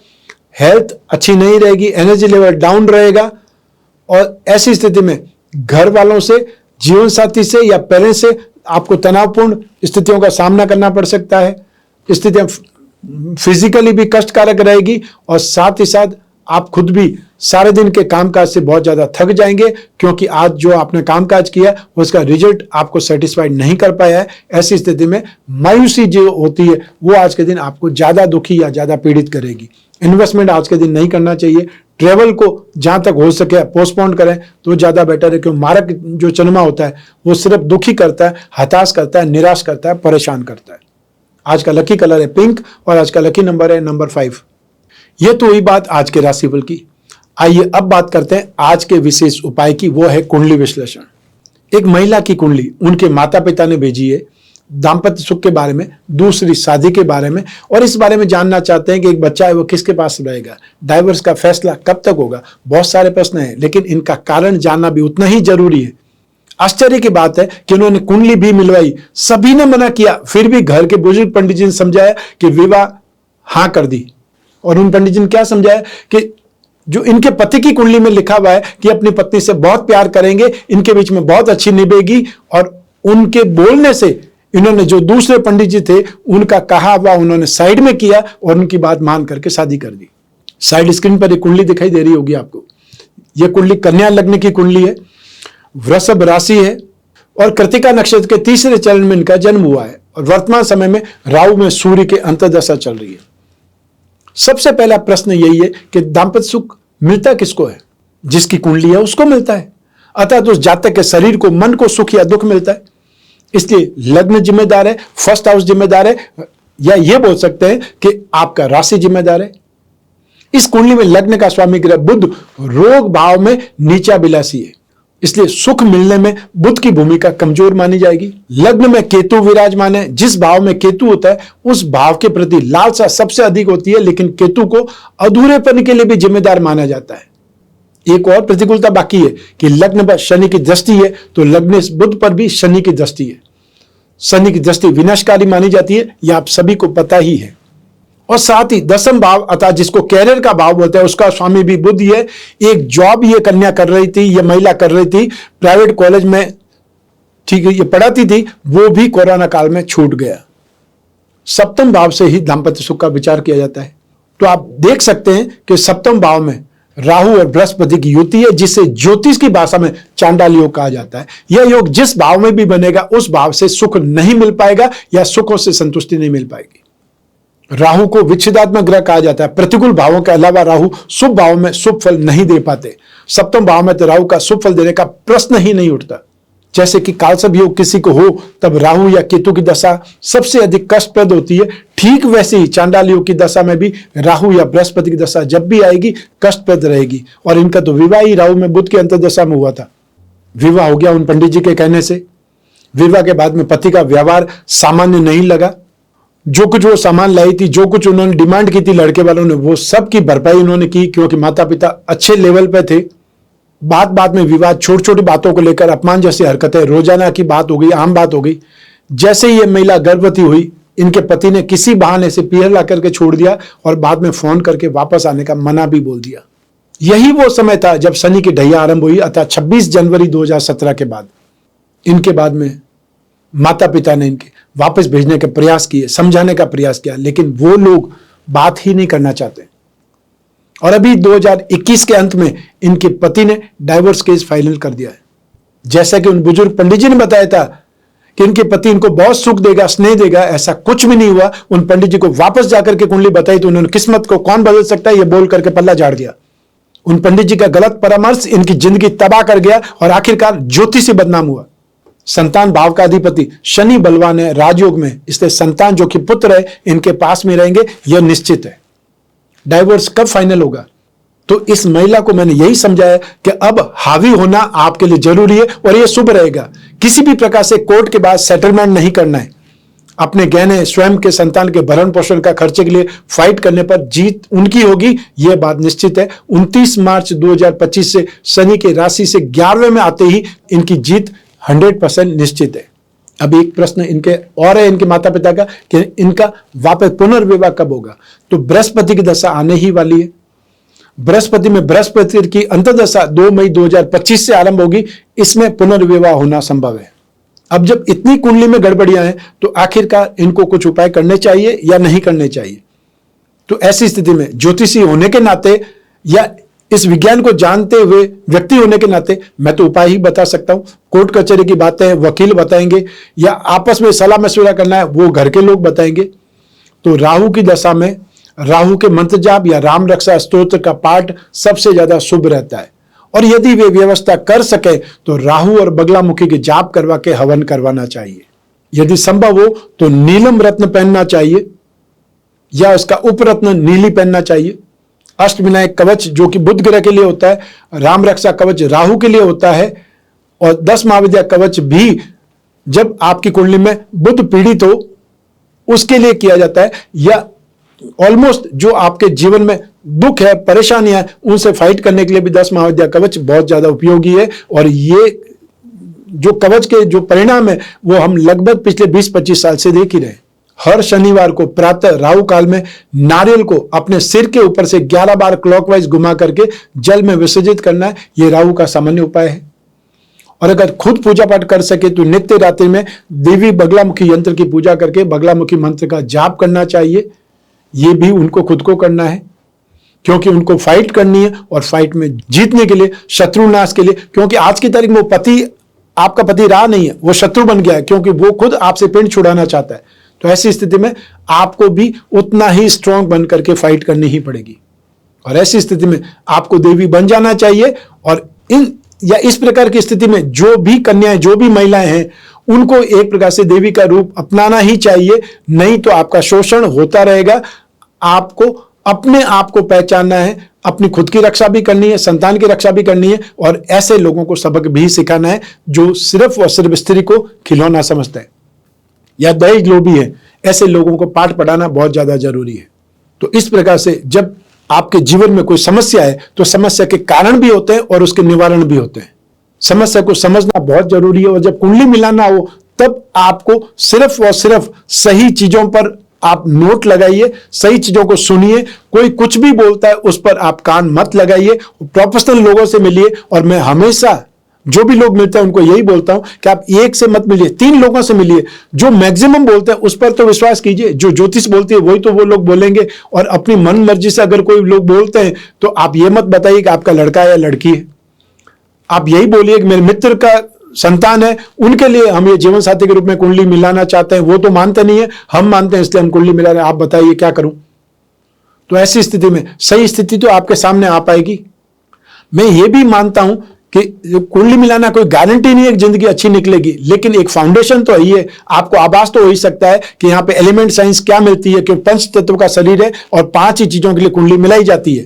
हेल्थ अच्छी नहीं रहेगी, एनर्जी लेवल डाउन रहेगा, और ऐसी स्थिति में घर वालों से, जीवन साथी से या पेरेंट्स से आपको तनावपूर्ण स्थितियों का सामना करना पड़ सकता है। स्थितियां फिजिकली भी कष्टकारक रहेगी और साथ ही साथ आप खुद भी सारे दिन के कामकाज से बहुत ज्यादा थक जाएंगे, क्योंकि आज जो आपने कामकाज किया उसका रिजल्ट आपको सेटिस्फाइड नहीं कर पाया है। ऐसी स्थिति में मायूसी जो होती है वो आज के दिन आपको ज्यादा दुखी या ज्यादा पीड़ित करेगी। इन्वेस्टमेंट आज के दिन नहीं करना चाहिए। ट्रेवल को जहां तक हो सके पोस्टपोन करें तो ज्यादा बेटर है, क्योंकि मारक जो चंद्रमा होता है वो सिर्फ दुखी करता है, हताश करता है, निराश करता है, परेशान करता है। आज का लकी कलर है पिंक और आज का लकी नंबर है नंबर 5। यह तो हुई बात आज के राशिफल की। आइए अब बात करते हैं आज के विशेष उपाय की, वो है कुंडली विश्लेषण। एक महिला की कुंडली उनके माता पिता ने भेजी है, दाम्पत्य सुख के बारे में, दूसरी शादी के बारे में, और इस बारे में जानना चाहते हैं कि एक बच्चा है वो किसके पास रहेगा, डाइवोर्स का फैसला कब तक होगा। बहुत सारे प्रश्न हैं, लेकिन इनका कारण जानना भी उतना ही जरूरी है। आश्चर्य की बात है कि उन्होंने कुंडली भी मिलवाई, सभी ने मना किया, फिर भी घर के बुजुर्ग पंडित जी ने समझाया कि विवाह हाँ कर दी। और उन पंडित जी ने क्या समझाया कि जो इनके पति की कुंडली में लिखा हुआ है कि अपनी पत्नी से बहुत प्यार करेंगे, इनके बीच में बहुत अच्छी निभेगी, और उनके बोलने से इन्होंने जो दूसरे पंडित जी थे उनका कहा हुआ उन्होंने साइड में किया और उनकी बात मान करके शादी कर दी। साइड स्क्रीन पर एक कुंडली दिखाई दे रही होगी आपको। यह कुंडली कन्या लग्न की कुंडली है, वृषभ राशि है और कृतिका नक्षत्र के तीसरे चरण में इनका जन्म हुआ है, और वर्तमान समय में राहु में सूर्य के अंतर्दशा चल रही है। सबसे पहला प्रश्न यही है कि दाम्पत्य सुख मिलता किसको है? जिसकी कुंडली है उसको मिलता है, अर्थात उस जातक के शरीर को, मन को सुख या दुख मिलता है। इसलिए लग्न जिम्मेदार है, फर्स्ट हाउस जिम्मेदार है, या यह बोल सकते हैं कि आपका राशि जिम्मेदार है। इस कुंडली में लग्न का स्वामी ग्रह बुध रोग भाव में नीचा बिलासी है, इसलिए सुख मिलने में बुध की भूमिका कमजोर मानी जाएगी। लग्न में केतु विराजमान है, जिस भाव में केतु होता है उस भाव के प्रति लालसा सबसे अधिक होती है, लेकिन केतु को अधूरेपन के लिए भी जिम्मेदार माना जाता है। एक और प्रतिकूलता बाकी है कि लग्न पर शनि की दृष्टि है, तो लग्न बुध पर भी शनि की दृष्टि है। शनि की दृष्टि विनाशकारी मानी जाती है, यह आप सभी को पता ही है। और साथ ही दसम भाव अर्थात जिसको कैरियर का भाव बोलते हैं उसका स्वामी भी बुध ही है। एक जॉब ये कन्या कर रही थी, ये महिला कर रही थी, प्राइवेट कॉलेज में, ठीक है, ये पढ़ाती थी, वो भी कोरोना काल में छूट गया। सप्तम भाव से ही दाम्पत्य सुख का विचार किया जाता है। तो आप देख सकते हैं कि सप्तम भाव में राहु और बृहस्पति की युति है, जिसे ज्योतिष की भाषा में चांडाल योग कहा जाता है। यह योग जिस भाव में भी बनेगा उस भाव से सुख नहीं मिल पाएगा या सुखों से संतुष्टि नहीं मिल पाएगी। राहु को विच्छेदात्मक ग्रह कहा जाता है। प्रतिकूल भावों के अलावा राहु शुभ भाव में शुभ फल नहीं दे पाते। सप्तम भाव में तो राहु का शुभ फल देने का प्रश्न ही नहीं उठता। जैसे कि कालसर्प योग किसी को हो तब राहु या केतु की दशा सबसे अधिक कष्टप्रद होती है, ठीक वैसे ही चांडाल योग की दशा में भी राहु या बृहस्पति की दशा जब भी आएगी कष्टप्रद रहेगी। और इनका तो विवाह ही राहु में बुध की अंतर्दशा में हुआ था। विवाह हो गया उन पंडित जी के कहने से। विवाह के बाद में पति का व्यवहार सामान्य नहीं लगा। जो कुछ वो सामान लाई थी, जो कुछ उन्होंने डिमांड की थी लड़के वालों ने, वो सब की भरपाई उन्होंने की, क्योंकि माता पिता अच्छे लेवल पे थे। बात बात में विवाद, छोटी छोटी बातों को लेकर अपमान जैसी हरकतें रोजाना की बात हो गई, आम बात हो गई। जैसे ही ये महिला गर्भवती हुई, इनके पति ने किसी बहाने से पीहर ला करके छोड़ दिया और बाद में फोन करके वापस आने का मना भी बोल दिया। यही वो समय था जब शनि की ढैया आरंभ हुई, अर्थात 26 जनवरी 2017 के बाद। इनके बाद में माता पिता ने इनके वापस भेजने के प्रयास किए, समझाने का प्रयास किया, लेकिन वो लोग बात ही नहीं करना चाहते। और अभी 2021 के अंत में इनके पति ने डाइवोर्स केस फाइनल कर दिया है। जैसा कि उन बुजुर्ग पंडित जी ने बताया था कि इनके पति इनको बहुत सुख देगा, स्नेह देगा, ऐसा कुछ भी नहीं हुआ। उन पंडित जी को वापस जाकर के कुंडली बताई तो उन्होंने किस्मत को कौन बदल सकता है ये बोल करके पल्ला झाड़ दिया। उन पंडित जी का गलत परामर्श इनकी जिंदगी तबाह कर गया और आखिरकार ज्योतिष से बदनाम हुआ। संतान भाव का अधिपति शनि बलवान है, राजयोग में, इसलिए संतान जो कि पुत्र है इनके पास में रहेंगे, यह निश्चित है। डाइवोर्स कब फाइनल होगा? तो इस महिला को मैंने यही समझाया कि अब हावी होना आपके लिए जरूरी है और यह शुभ रहेगा। किसी भी प्रकार से कोर्ट के बाद सेटलमेंट नहीं करना है। अपने गहने, स्वयं के संतान के भरण पोषण का खर्चे के लिए फाइट करने पर जीत उनकी होगी, यह बात निश्चित है। 29 मार्च 2025 से शनि के राशि से 11वें में आते ही इनकी जीत 100% निश्चित है। अब एक प्रश्न इनके और है, इनके माता पिता का, कि इनका वापस पुनर्विवाह कब होगा? तो बृहस्पति की दशा आने ही वाली है। बृहस्पति में बृहस्पति की अंतर्दशा 2 मई 2025 से आरंभ होगी, इसमें पुनर्विवाह होना संभव है। अब जब इतनी कुंडली में गड़बड़ियां हैं तो आखिरकार इनको कुछ उपाय करने चाहिए या नहीं करने चाहिए? तो ऐसी स्थिति में ज्योतिषी होने के नाते या इस विज्ञान को जानते हुए व्यक्ति होने के नाते मैं तो उपाय ही बता सकता हूं। कोर्ट कचहरी की बातें वकील बताएंगे, या आपस में सलाह मशवरा करना है वो घर के लोग बताएंगे। तो राहु की दशा में राहु के मंत्र जाप या राम रक्षा स्तोत्र का पाठ सबसे ज्यादा शुभ रहता है, और यदि वे व्यवस्था कर सके तो राहु और बगलामुखी के जाप करवा के हवन करवाना चाहिए। यदि संभव हो तो नीलम रत्न पहनना चाहिए या उसका उपरत्न नीली पहनना चाहिए। अष्टविनायक कवच जो कि बुध ग्रह के लिए होता है, राम रक्षा कवच राहु के लिए होता है, और 10 महाविद्या कवच भी जब आपकी कुंडली में बुध पीड़ित हो उसके लिए किया जाता है, या ऑलमोस्ट जो आपके जीवन में दुख है, परेशानियां हैं, उनसे फाइट करने के लिए भी 10 महाविद्या कवच बहुत ज्यादा उपयोगी है। और ये जो कवच के जो परिणाम है वो हम लगभग पिछले 20-25 साल से देख ही रहे। हर शनिवार को प्रातः राहु काल में नारियल को अपने सिर के ऊपर से 11 बार क्लॉकवाइज घुमा करके जल में विसर्जित करना है, यह राहु का सामान्य उपाय है। और अगर खुद पूजा पाठ कर सके तो नित्य रात्रि में देवी बगलामुखी यंत्र की पूजा करके बगलामुखी मंत्र का जाप करना चाहिए। ये भी उनको खुद को करना है, क्योंकि उनको फाइट करनी है, और फाइट में जीतने के लिए, शत्रुनाश के लिए, क्योंकि आज की तारीख में वो पति आपका पति रहा नहीं है, वो शत्रु बन गया है, क्योंकि वो खुद आपसे पिंड छुड़ाना चाहता है। तो ऐसी स्थिति में आपको भी उतना ही स्ट्रांग बन करके फाइट करनी ही पड़ेगी, और ऐसी स्थिति में आपको देवी बन जाना चाहिए। और इस प्रकार की स्थिति में जो भी कन्याएं, जो भी महिलाएं हैं, उनको एक प्रकार से देवी का रूप अपनाना ही चाहिए, नहीं तो आपका शोषण होता रहेगा। आपको अपने आप को पहचानना है, अपनी खुद की रक्षा भी करनी है, संतान की रक्षा भी करनी है, और ऐसे लोगों को सबक भी सिखाना है जो सिर्फ और सिर्फ स्त्री को खिलौना समझता है या दहेज लोभी है। ऐसे लोगों को पाठ पढ़ाना बहुत ज्यादा जरूरी है। तो इस प्रकार से जब आपके जीवन में कोई समस्या है तो समस्या के कारण भी होते हैं और उसके निवारण भी होते हैं। समस्या को समझना बहुत जरूरी है, और जब कुंडली मिलाना हो तब आपको सिर्फ और सिर्फ सही चीजों पर आप नोट लगाइए, सही चीजों को सुनिए। कोई कुछ भी बोलता है उस पर आप कान मत लगाइए, प्रोफेशनल लोगों से मिलिए। और मैं हमेशा जो भी लोग मिलते हैं उनको यही बोलता हूं कि आप एक से मत मिलिए, 3 लोगों से मिलिए। जो मैक्सिमम बोलते हैं उस पर तो विश्वास कीजिए, जो ज्योतिष बोलती है वही तो वो लोग बोलेंगे, और अपनी मन मर्जी से अगर कोई लोग बोलते हैं तो आप ये मत बताइए कि आपका लड़का है या लड़की है। आप यही बोलिए कि मेरे मित्र का संतान है, उनके लिए हम ये जीवन साथी के रूप में कुंडली मिलाना चाहते हैं। वो तो मानते नहीं है, हम मानते हैं, इसलिए हम कुंडली मिला रहे हैं, आप बताइए क्या करूं। तो ऐसी स्थिति में सही स्थिति तो आपके सामने आ पाएगी। मैं ये भी मानता हूं कि कुंडली मिलाना कोई गारंटी नहीं है कि जिंदगी अच्छी निकलेगी, लेकिन एक फाउंडेशन तो ही है। आपको आभास तो हो ही सकता है कि यहाँ पे एलिमेंट साइंस क्या मिलती है, क्योंकि 5 तत्व का शरीर है और 5 ही चीजों के लिए कुंडली मिलाई जाती है।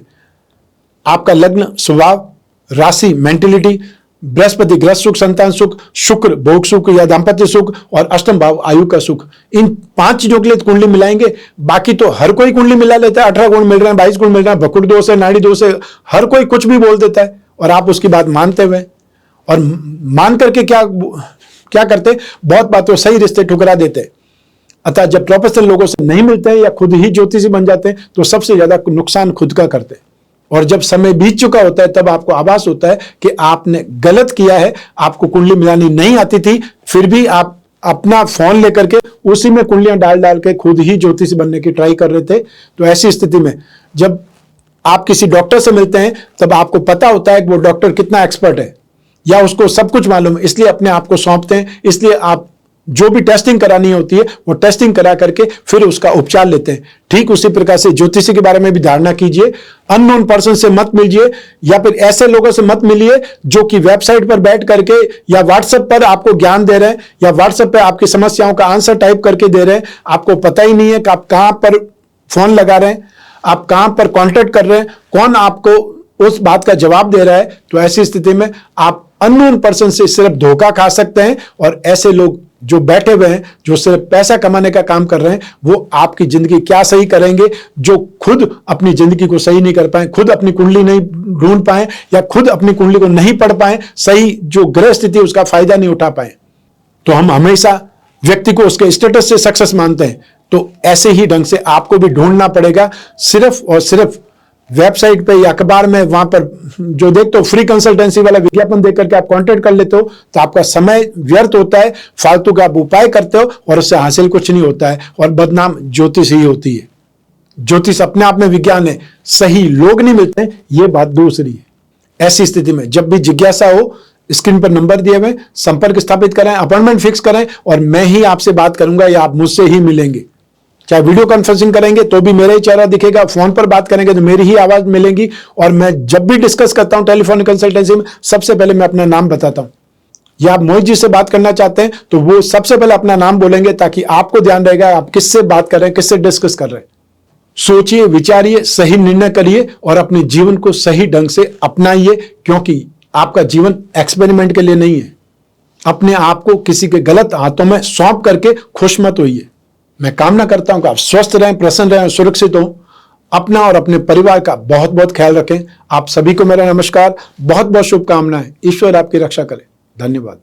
आपका लग्न, स्वभाव, राशि, मेंटेलिटी, बृहस्पति ग्रह सुख, संतान सुख, शुक्र भोग सुख या दाम्पत्य सुख, और अष्टम भाव आयु का सुख। इन 5 चीजों के लिए कुंडली मिलाएंगे। बाकी तो हर कोई कुंडली मिला लेता है, 18 गुण मिल रहे हैं, 22 गुण मिल रहे हैं, भकुड़ दोष है, नाड़ी दोष है, हर कोई कुछ भी बोल देता है, और आप उसकी बात मानते हुए और मान करके क्या करते, बहुत बातों सही रिश्ते ठुकरा देते। अतः जब प्रोफेशनल लोगों से नहीं मिलते हैं या खुद ही ज्योतिषी बन जाते हैं तो सबसे ज्यादा नुकसान खुद का करते हैं। और जब समय बीत चुका होता है तब आपको आभास होता है कि आपने गलत किया है, आपको कुंडली मिलानी नहीं आती थी, फिर भी आप अपना फोन लेकर के उसी में कुंडलियां डाल डाल के खुद ही ज्योतिषी बनने की ट्राई कर रहे थे। तो ऐसी स्थिति में जब आप किसी डॉक्टर से मिलते हैं तब आपको पता होता है कि वो डॉक्टर कितना एक्सपर्ट है या उसको सब कुछ मालूम है, इसलिए अपने आप को सौंपते हैं, इसलिए आप जो भी टेस्टिंग करानी होती है वो टेस्टिंग करा करके फिर उसका उपचार लेते हैं। ठीक उसी प्रकार से ज्योतिषी के बारे में भी धारणा कीजिए। अननोन पर्सन से मत मिलिए या फिर ऐसे लोगों से मत मिलिए जो कि वेबसाइट पर बैठ करके या व्हाट्सएप पर आपको ज्ञान दे रहे हैं या व्हाट्सएप पर आपकी समस्याओं का आंसर टाइप करके दे रहे हैं। आपको पता ही नहीं है कि आप कहां पर फोन लगा रहे हैं, आप कहां पर कॉन्टेक्ट कर रहे हैं, कौन आपको उस बात का जवाब दे रहा है। तो ऐसी स्थिति में आप अननोन पर्सन से सिर्फ धोखा खा सकते हैं। और ऐसे लोग जो बैठे हुए हैं, जो सिर्फ पैसा कमाने का काम कर रहे हैं, वो आपकी जिंदगी क्या सही करेंगे, जो खुद अपनी जिंदगी को सही नहीं कर पाए, खुद अपनी कुंडली नहीं ढूंढ पाए या खुद अपनी कुंडली को नहीं पढ़ पाए, सही जो ग्रह स्थिति उसका फायदा नहीं उठा पाए। तो हम हमेशा व्यक्ति को उसके स्टेटस से सक्सेस मानते हैं। तो ऐसे ही ढंग से आपको भी ढूंढना पड़ेगा। सिर्फ और सिर्फ वेबसाइट पे या अखबार में वहां पर जो देखते हो फ्री कंसल्टेंसी वाला विज्ञापन देख करके आप कांटेक्ट कर लेते हो, तो आपका समय व्यर्थ होता है, फालतू का आप उपाय करते हो और उससे हासिल कुछ नहीं होता है और बदनाम ज्योतिष ही होती है। ज्योतिष अपने आप में विज्ञान है, सही लोग नहीं मिलते, ये बात दूसरी है। ऐसी स्थिति में जब भी जिज्ञासा हो, स्क्रीन पर नंबर दिए हुए, संपर्क स्थापित करें, अपॉइंटमेंट फिक्स करें और मैं ही आपसे बात करूंगा या आप मुझसे ही मिलेंगे। चाहे वीडियो कॉन्फ्रेंसिंग करेंगे तो भी मेरा ही चेहरा दिखेगा, फोन पर बात करेंगे तो मेरी ही आवाज मिलेगी। और मैं जब भी डिस्कस करता हूं टेलीफोनिक कंसल्टेंसी में, सबसे पहले मैं अपना नाम बताता हूं। या आप मोहित जी से बात करना चाहते हैं तो वो सबसे पहले अपना नाम बोलेंगे ताकि आपको ध्यान रहेगा आप किससे बात कर रहे हैं, किससे डिस्कस कर रहे हैं। सोचिए, विचारिए, सही निर्णय करिए और अपने जीवन को सही ढंग से अपनाइए, क्योंकि आपका जीवन एक्सपेरिमेंट के लिए नहीं है। अपने आप को किसी के गलत हाथों में सौंप करके खुश मत होइए। मैं कामना करता हूं कि आप स्वस्थ रहें, प्रसन्न रहें और सुरक्षित हों। अपना और अपने परिवार का बहुत बहुत ख्याल रखें। आप सभी को मेरा नमस्कार, बहुत बहुत शुभकामनाएं। ईश्वर आपकी रक्षा करे। धन्यवाद।